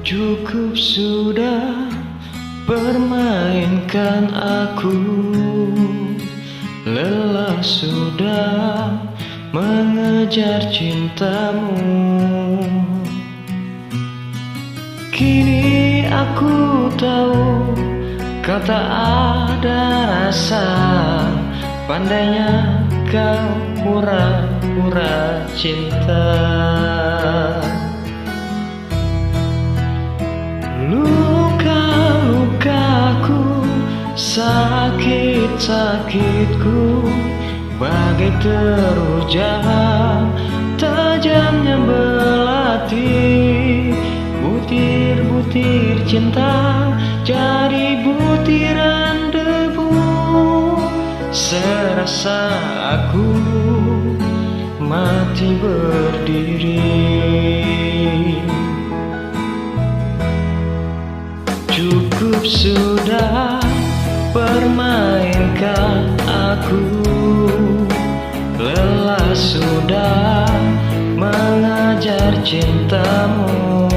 Cukup sudah permainkan aku, lelah sudah mengejar cintamu. Kini aku tahu kau tak ada rasa, pandainya kau pura-pura cinta. Luka-lukaku, sakit-sakitku bagai terujam, tajamnya belati. Butir-butir cinta jadi butiran debu. Serasa aku mati berdiri. Cukup sudah permainkan aku, lelah sudah mengajar cintamu.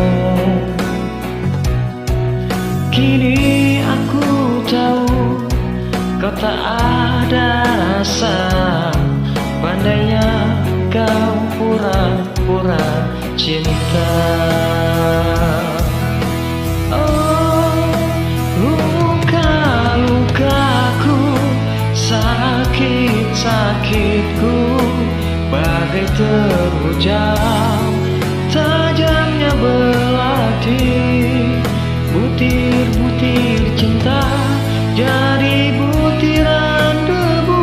Kini aku tahu kau tak ada rasa, pandainya kau pura-pura cinta. Sakitku bagai terujam, tajamnya belati. Butir-butir cinta jadi butiran debu.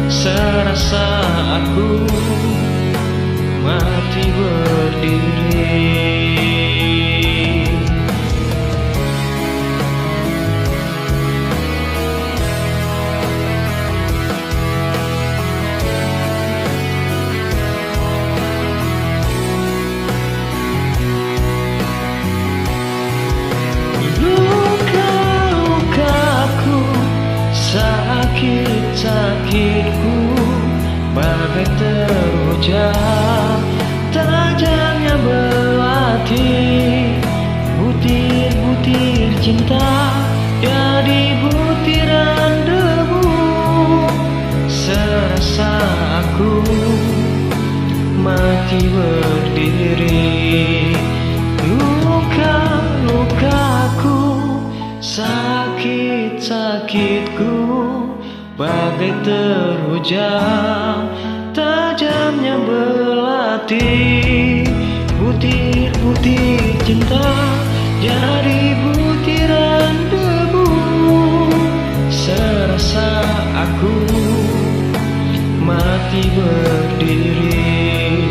Serasa aku mati berdiri. Sakitku bagai terujam, tajamnya belati. Butir-butir cinta jadi butiran debu. Serasa aku mati berdiri. Luka-lukaku, sakit-sakitku bagai terujam, tajamnya belati. Butir-butir cinta jadi butiran debu. Serasa aku mati berdiri.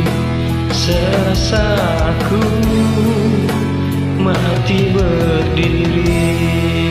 Serasa aku mati berdiri.